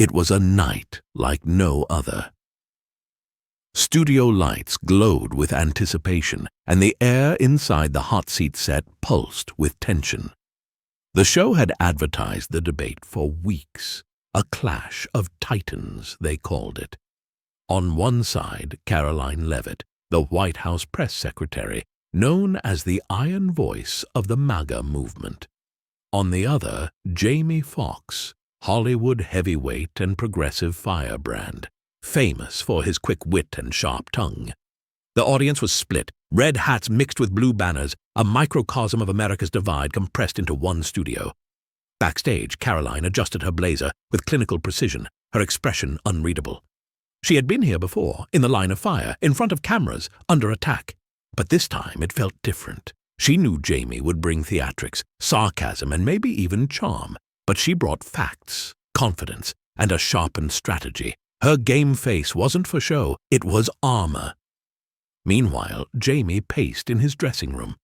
It was a night like no other. Studio lights glowed with anticipation, and the air inside the hot seat set pulsed with tension. The show had advertised the debate for weeks. A clash of titans, they called it. On one side, Caroline Leavitt, the White House press secretary, known as the iron voice of the MAGA movement. On the other, Jamie Foxx, Hollywood heavyweight and progressive firebrand, famous for his quick wit and sharp tongue. The audience was split, red hats mixed with blue banners, a microcosm of America's divide compressed into one studio. Backstage, Caroline adjusted her blazer with clinical precision, her expression unreadable. She had been here before, in the line of fire, in front of cameras, under attack. But this time it felt different. She knew Jamie would bring theatrics, sarcasm, and maybe even charm. But she brought facts, confidence, and a sharpened strategy. Her game face wasn't for show, it was armor. Meanwhile, Jamie paced in his dressing room.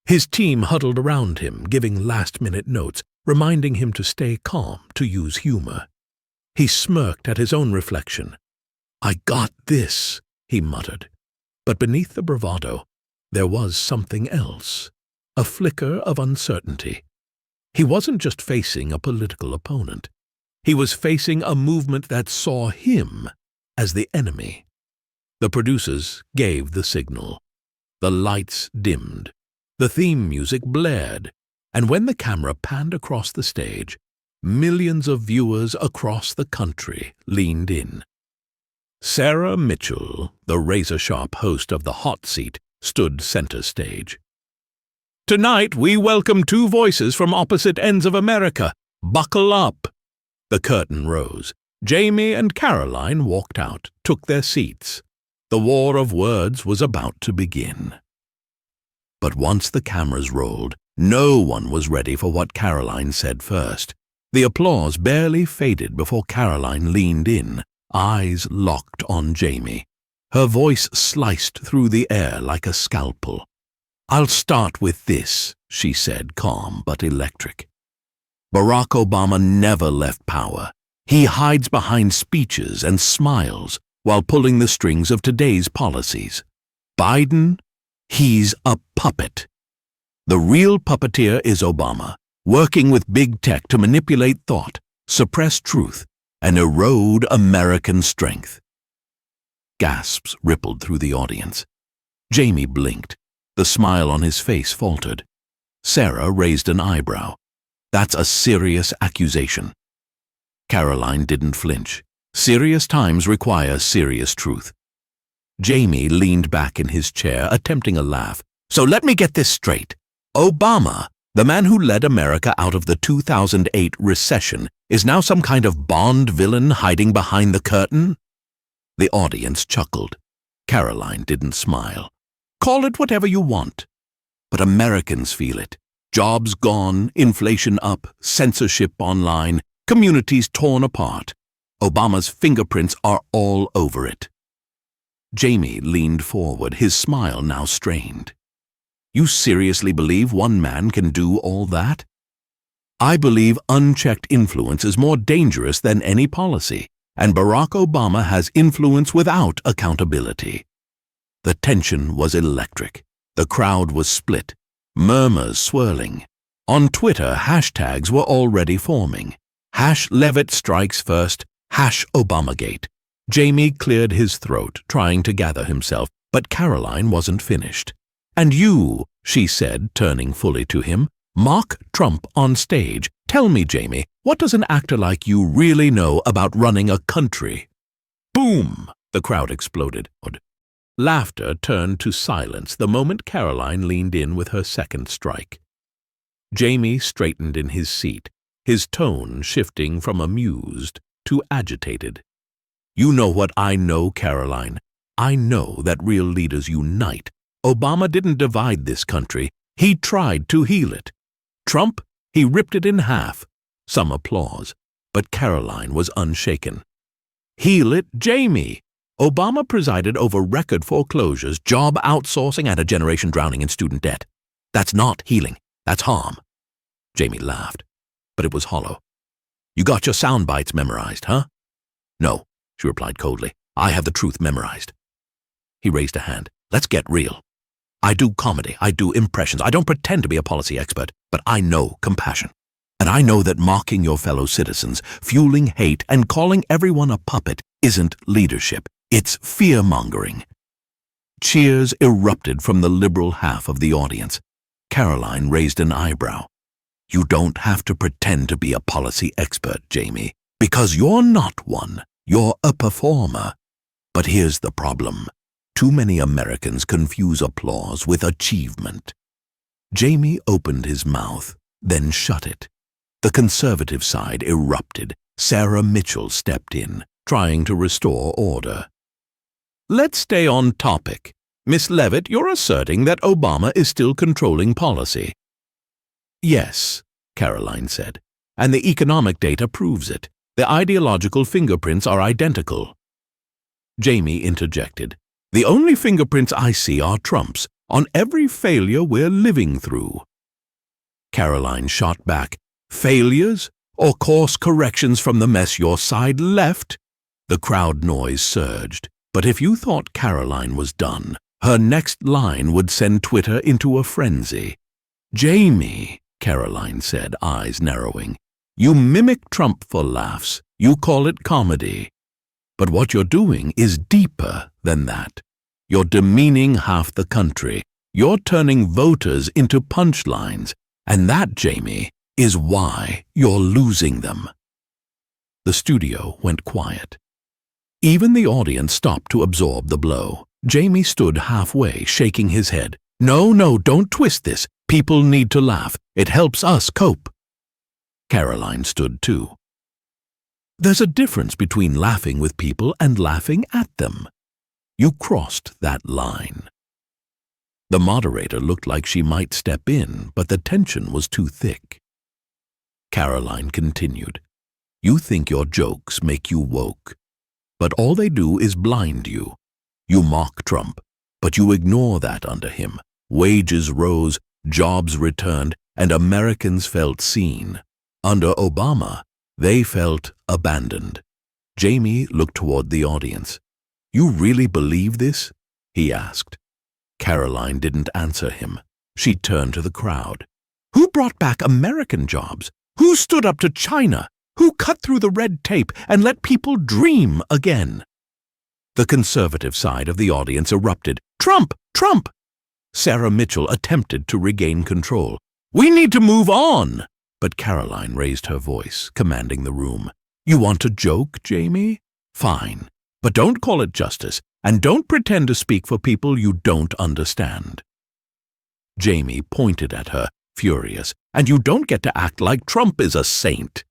His team huddled around him, giving last-minute notes, reminding him to stay calm, to use humor. He smirked at his own reflection. "I got this," he muttered. But beneath the bravado, there was something else, a flicker of uncertainty. He wasn't just facing a political opponent. He was facing a movement that saw him as the enemy. The producers gave the signal. The lights dimmed. The theme music blared. And when the camera panned across the stage, millions of viewers across the country leaned in. Sarah Mitchell, the razor-sharp host of The Hot Seat, stood center stage. "Tonight we welcome two voices from opposite ends of America. Buckle up." The curtain rose. Jamie and Caroline walked out, took their seats. The war of words was about to begin. But once the cameras rolled, no one was ready for what Caroline said first. The applause barely faded before Caroline leaned in, eyes locked on Jamie. Her voice sliced through the air like a scalpel. "I'll start with this," she said, calm but electric. Barack Obama never left power. He hides behind speeches and smiles while pulling the strings of today's policies. Biden, he's a puppet. The real puppeteer is Obama, working with big tech to manipulate thought, suppress truth, and erode American strength. Gasps rippled through the audience. Jamie blinked. The smile on his face faltered. Sarah raised an eyebrow. "That's a serious accusation." Caroline didn't flinch. Serious times require serious truth. Jamie leaned back in his chair, attempting a laugh. "So let me get this straight. Obama, the man who led America out of the 2008 recession, is now some kind of Bond villain hiding behind the curtain?" The audience chuckled. Caroline didn't smile. "Call it whatever you want. But Americans feel it. Jobs gone, inflation up, censorship online, communities torn apart. Obama's fingerprints are all over it." Jamie leaned forward, his smile now strained. "You seriously believe one man can do all that?" "I believe unchecked influence is more dangerous than any policy, and Barack Obama has influence without accountability." The tension was electric. The crowd was split, murmurs swirling. On Twitter, hashtags were already forming. #Leavitt strikes first, #Obamagate. Jamie cleared his throat, trying to gather himself, but Caroline wasn't finished. "And you," she said, turning fully to him, "mock Trump on stage. Tell me, Jamie, what does an actor like you really know about running a country?" Boom! The crowd exploded. Laughter turned to silence the moment Caroline leaned in with her second strike. Jamie straightened in his seat, his tone shifting from amused to agitated. "You know what I know, Caroline. I know that real leaders unite. Obama didn't divide this country. He tried to heal it. Trump, he ripped it in half." Some applause, but Caroline was unshaken. "Heal it, Jamie. Obama presided over record foreclosures, job outsourcing, and a generation drowning in student debt. That's not healing. That's harm." Jamie laughed, but it was hollow. You got your sound bites memorized, huh? No, she replied coldly. I have the truth memorized. He raised a hand. Let's get real. I do comedy. I do impressions. I don't pretend to be a policy expert, but I know compassion. And I know that mocking your fellow citizens, fueling hate, and calling everyone a puppet isn't leadership. It's fear-mongering. Cheers erupted from the liberal half of the audience. Caroline raised an eyebrow. You don't have to pretend to be a policy expert, Jamie, because you're not one. You're a performer. But here's the problem. Too many Americans confuse applause with achievement. Jamie opened his mouth, then shut it. The conservative side erupted. Sarah Mitchell stepped in, trying to restore order. Let's stay on topic. Miss Leavitt, you're asserting that Obama is still controlling policy. Yes, Caroline said, and the economic data proves it. The ideological fingerprints are identical. Jamie interjected. The only fingerprints I see are Trump's, on every failure we're living through. Caroline shot back. Failures or course corrections from the mess your side left? The crowd noise surged, but if you thought Caroline was done, her next line would send Twitter into a frenzy. Jamie, Caroline said, eyes narrowing, you mimic Trump for laughs. You call it comedy. But what you're doing is deeper than that. You're demeaning half the country. You're turning voters into punchlines. And that, Jamie, is why you're losing them. The studio went quiet. Even the audience stopped to absorb the blow. Jamie stood halfway, shaking his head. No, don't twist this. People need to laugh. It helps us cope. Caroline stood too. There's a difference between laughing with people and laughing at them. You crossed that line. The moderator looked like she might step in, but the tension was too thick. Caroline continued. You think your jokes make you woke, but all they do is blind you. You mock Trump, but you ignore that under him. Wages rose, jobs returned, and Americans felt seen. Under Obama, they felt abandoned. Jamie looked toward the audience. You really believe this? He asked. Caroline didn't answer him. She turned to the crowd. Who brought back American jobs? Who stood up to China? Who cut through the red tape and let people dream again? The conservative side of the audience erupted. Trump! Trump! Sarah Mitchell attempted to regain control. We need to move on! But Caroline raised her voice, commanding the room. You want to joke, Jamie? Fine. But don't call it justice, and don't pretend to speak for people you don't understand. Jamie pointed at her, furious. And you don't get to act like Trump is a saint.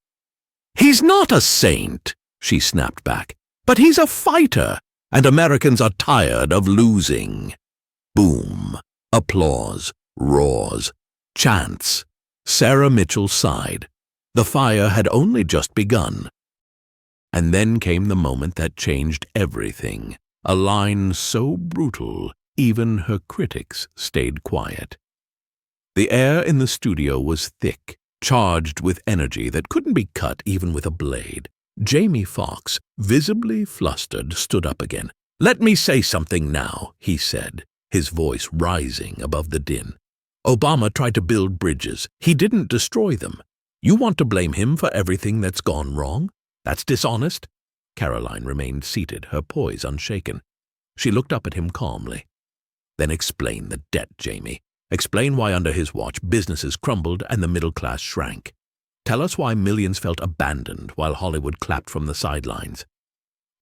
He's not a saint, she snapped back. But he's a fighter, and Americans are tired of losing. Boom. Applause. Roars. Chants. Sarah Mitchell sighed. The fire had only just begun. And then came the moment that changed everything. A line so brutal, even her critics stayed quiet. The air in the studio was thick, charged with energy that couldn't be cut even with a blade. Jamie Foxx, visibly flustered, stood up again. Let me say something now, he said, his voice rising above the din. Obama tried to build bridges. He didn't destroy them. You want to blame him for everything that's gone wrong? That's dishonest. Caroline remained seated, her poise unshaken. She looked up at him calmly. Then explain the debt, Jamie. Explain why under his watch businesses crumbled and the middle class shrank. Tell us why millions felt abandoned while Hollywood clapped from the sidelines.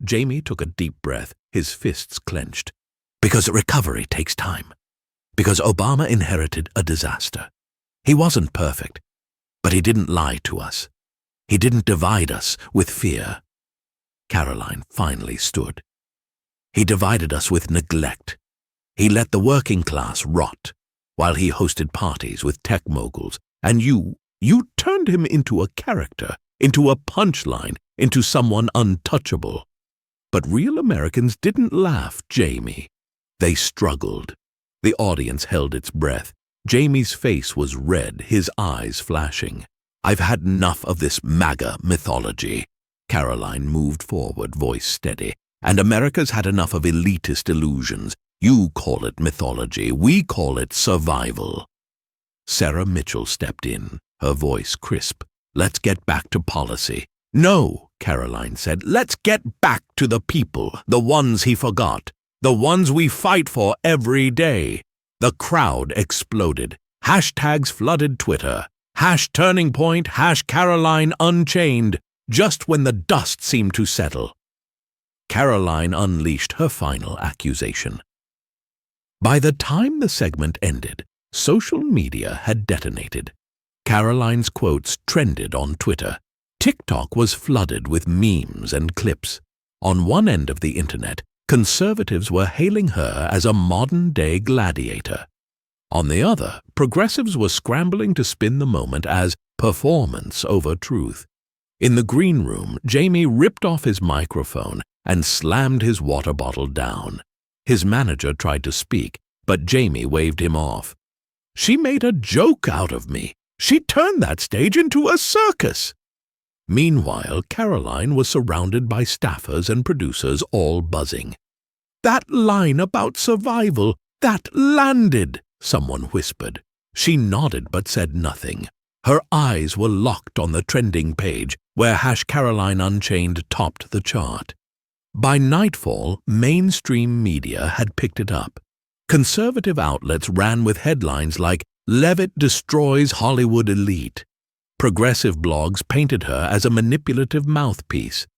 Jamie took a deep breath, his fists clenched. Because recovery takes time. Because Obama inherited a disaster. He wasn't perfect, but he didn't lie to us. He didn't divide us with fear. Caroline finally stood. He divided us with neglect. He let the working class rot, while he hosted parties with tech moguls, and you turned him into a character, into a punchline, into someone untouchable. But real Americans didn't laugh, Jamie. They struggled. The audience held its breath. Jamie's face was red, his eyes flashing. I've had enough of this MAGA mythology." Caroline moved forward, voice steady. "And America's had enough of elitist illusions. You call it mythology, we call it survival." Sarah Mitchell stepped in, her voice crisp. "Let's get back to policy." "No," Caroline said. "Let's get back to the people, the ones he forgot, the ones we fight for every day." The crowd exploded. Hashtags flooded Twitter. #TurningPoint, #Caroline Unchained, just when the dust seemed to settle. Caroline unleashed her final accusation. By the time the segment ended, social media had detonated. Caroline's quotes trended on Twitter. TikTok was flooded with memes and clips. On one end of the internet, conservatives were hailing her as a modern-day gladiator. On the other, progressives were scrambling to spin the moment as performance over truth. In the green room, Jamie ripped off his microphone and slammed his water bottle down. His manager tried to speak, but Jamie waved him off. "She made a joke out of me. She turned that stage into a circus." Meanwhile, Caroline was surrounded by staffers and producers all buzzing. "That line about survival, that landed," someone whispered. She nodded but said nothing. Her eyes were locked on the trending page, where #Caroline Unchained topped the chart. By nightfall, mainstream media had picked it up. Conservative outlets ran with headlines like "Leavitt destroys Hollywood elite." Progressive blogs painted her as a manipulative mouthpiece.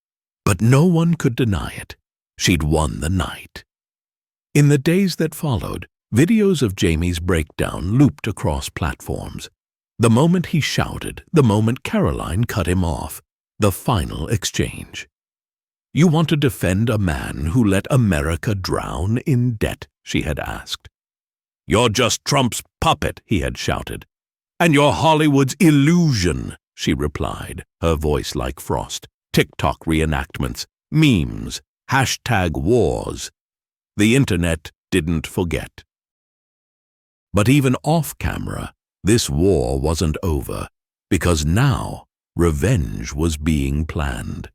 But no one could deny it. She'd won the night. In the days that followed, videos of Jamie's breakdown looped across platforms. The moment he shouted, the moment Caroline cut him off, the final exchange. "You want to defend a man who let America drown in debt?" she had asked. "You're just Trump's puppet," he had shouted. "And you're Hollywood's illusion," she replied, her voice like frost. TikTok reenactments, memes, #wars. The internet didn't forget. But even off-camera, this war wasn't over, because now revenge was being planned.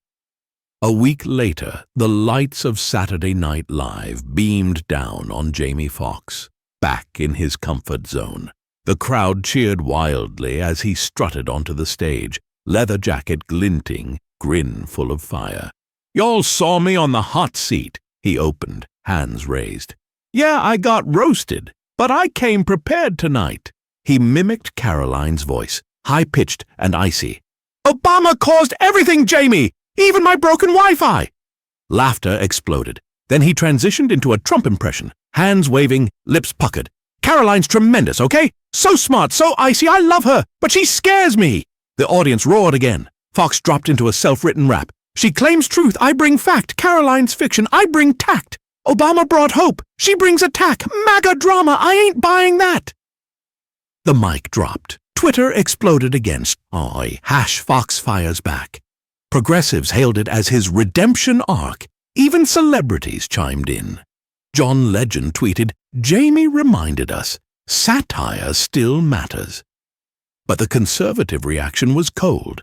A week later, the lights of Saturday Night Live beamed down on Jamie Foxx, back in his comfort zone. The crowd cheered wildly as he strutted onto the stage, leather jacket glinting, grin full of fire. "Y'all saw me on the hot seat," he opened, hands raised. "Yeah, I got roasted, but I came prepared tonight." He mimicked Caroline's voice, high-pitched and icy. "Obama caused everything, Jamie! Even my broken Wi-Fi!" Laughter exploded. Then he transitioned into a Trump impression, hands waving, lips puckered. "Caroline's tremendous, okay? So smart, so icy, I love her, but she scares me!" The audience roared again. Fox dropped into a self-written rap. "She claims truth, I bring fact. Caroline's fiction, I bring tact. Obama brought hope, she brings attack. MAGA drama, I ain't buying that." The mic dropped. Twitter exploded again. "Oi, #Fox fires back." Progressives hailed it as his redemption arc. Even celebrities chimed in. John Legend tweeted, "Jamie reminded us, satire still matters." But the conservative reaction was cold.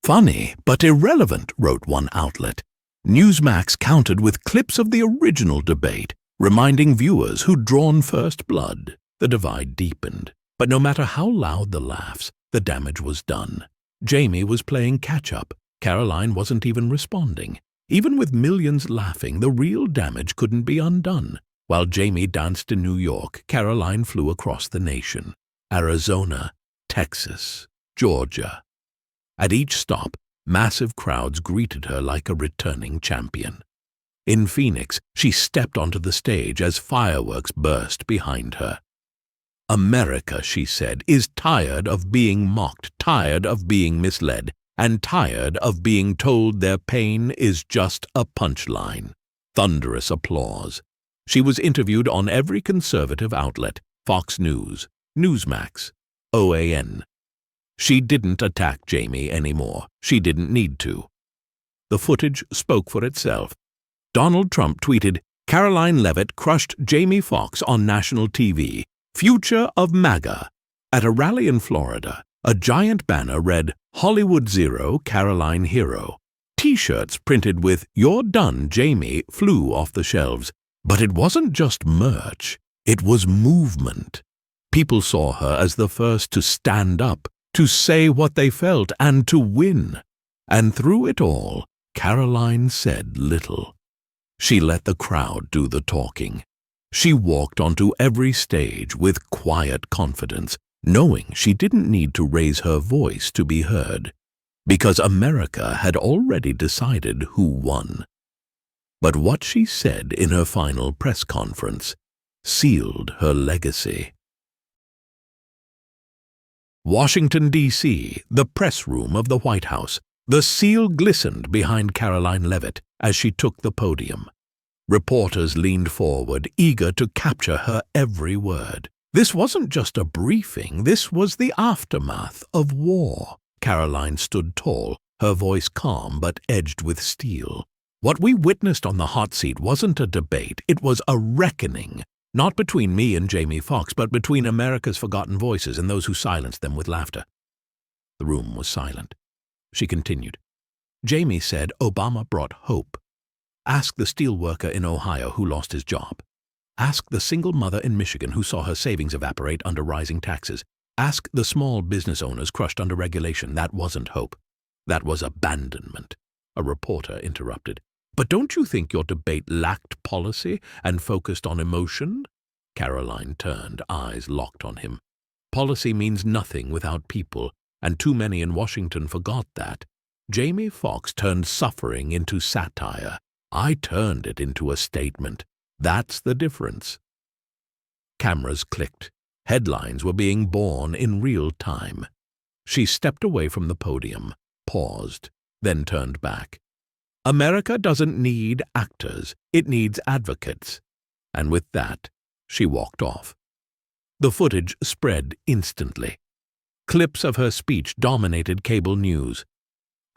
"Funny, but irrelevant," wrote one outlet. Newsmax countered with clips of the original debate, reminding viewers who'd drawn first blood. The divide deepened. But no matter how loud the laughs, the damage was done. Jamie was playing catch-up. Caroline wasn't even responding. Even with millions laughing, the real damage couldn't be undone. While Jamie danced in New York, Caroline flew across the nation. Arizona, Texas, Georgia. At each stop, massive crowds greeted her like a returning champion. In Phoenix, she stepped onto the stage as fireworks burst behind her. "America," she said, "is tired of being mocked, tired of being misled, and tired of being told their pain is just a punchline." Thunderous applause. She was interviewed on every conservative outlet, Fox News, Newsmax, OAN. She didn't attack Jamie anymore. She didn't need to. The footage spoke for itself. Donald Trump tweeted, "Caroline Leavitt crushed Jamie Foxx on national TV. Future of MAGA." At a rally in Florida, a giant banner read, Hollywood Zero, Caroline Hero. T-shirts printed with "You're done, Jamie" flew off the shelves. But it wasn't just merch, it was movement. People saw her as the first to stand up, to say what they felt, and to win. And through it all, Caroline said little. She let the crowd do the talking. She walked onto every stage with quiet confidence, knowing she didn't need to raise her voice to be heard, because America had already decided who won. But what she said in her final press conference sealed her legacy. Washington, D.C., the press room of the White House. The seal glistened behind Caroline Leavitt as she took the podium. Reporters leaned forward, eager to capture her every word. This wasn't just a briefing, this was the aftermath of war. Caroline stood tall, her voice calm but edged with steel. What we witnessed on the hot seat wasn't a debate, it was a reckoning. Not between me and Jamie Foxx, but between America's forgotten voices and those who silenced them with laughter. The room was silent. She continued. Jamie said Obama brought hope. Ask the steelworker in Ohio who lost his job. Ask the single mother in Michigan who saw her savings evaporate under rising taxes. Ask the small business owners crushed under regulation. That wasn't hope. That was abandonment. A reporter interrupted. But don't you think your debate lacked policy and focused on emotion? Caroline turned, eyes locked on him. Policy means nothing without people, and too many in Washington forgot that. Jamie Foxx turned suffering into satire. I turned it into a statement. That's the difference. Cameras clicked. Headlines were being born in real time. She stepped away from the podium, paused, then turned back. America doesn't need actors, it needs advocates. And with that, she walked off. The footage spread instantly. Clips of her speech dominated cable news.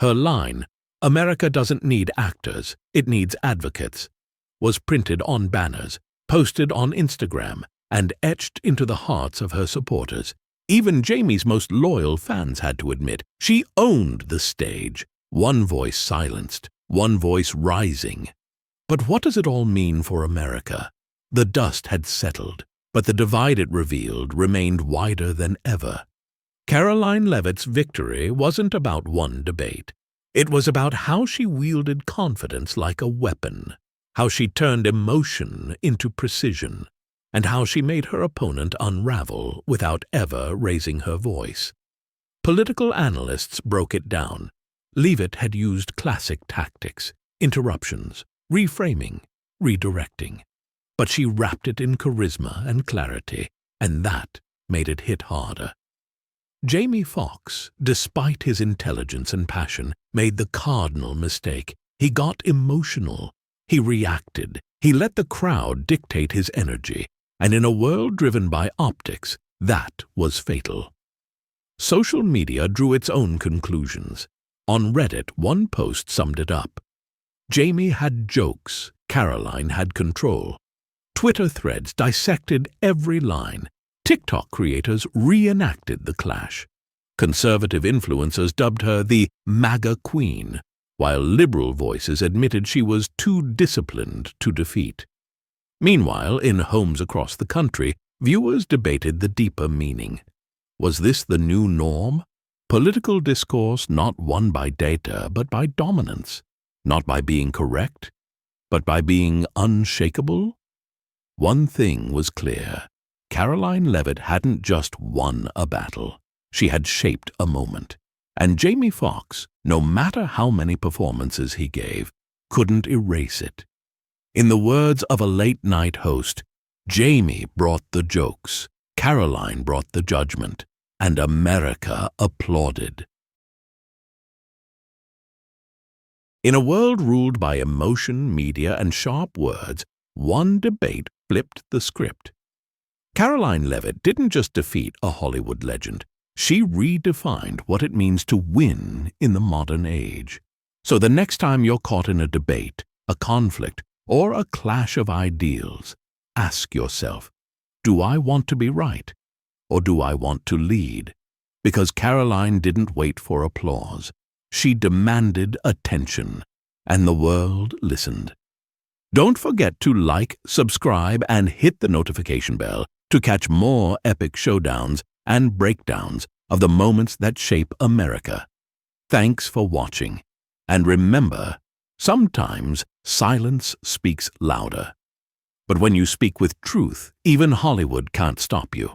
Her line, "America doesn't need actors, it needs advocates," was printed on banners, posted on Instagram, and etched into the hearts of her supporters. Even Jamie's most loyal fans had to admit she owned the stage. One voice silenced, one voice rising. But what does it all mean for America? The dust had settled, but the divide it revealed remained wider than ever. Caroline Leavitt's victory wasn't about one debate. It was about how she wielded confidence like a weapon, how she turned emotion into precision, and how she made her opponent unravel without ever raising her voice. Political analysts broke it down. Leavitt had used classic tactics, interruptions, reframing, redirecting. But she wrapped it in charisma and clarity, and that made it hit harder. Jamie Foxx, despite his intelligence and passion, made the cardinal mistake. He got emotional. He reacted. He let the crowd dictate his energy. And in a world driven by optics, that was fatal. Social media drew its own conclusions. On Reddit, one post summed it up. Jamie had jokes, Caroline had control. Twitter threads dissected every line. TikTok creators reenacted the clash. Conservative influencers dubbed her the MAGA Queen, while liberal voices admitted she was too disciplined to defeat. Meanwhile, in homes across the country, viewers debated the deeper meaning. Was this the new norm? Political discourse not won by data, but by dominance. Not by being correct, but by being unshakable? One thing was clear. Caroline Leavitt hadn't just won a battle. She had shaped a moment. And Jamie Foxx, no matter how many performances he gave, couldn't erase it. In the words of a late-night host, Jamie brought the jokes, Caroline brought the judgment, and America applauded. In a world ruled by emotion, media, and sharp words, one debate flipped the script. Caroline Leavitt didn't just defeat a Hollywood legend. She redefined what it means to win in the modern age. So the next time you're caught in a debate, a conflict, or a clash of ideals, ask yourself, do I want to be right, or do I want to lead? because Caroline didn't wait for applause. She demanded attention, and the world listened. Don't forget to like, subscribe, and hit the notification bell to catch more epic showdowns and breakdowns of the moments that shape America. Thanks for watching, and remember, sometimes silence speaks louder. But when you speak with truth, even Hollywood can't stop you.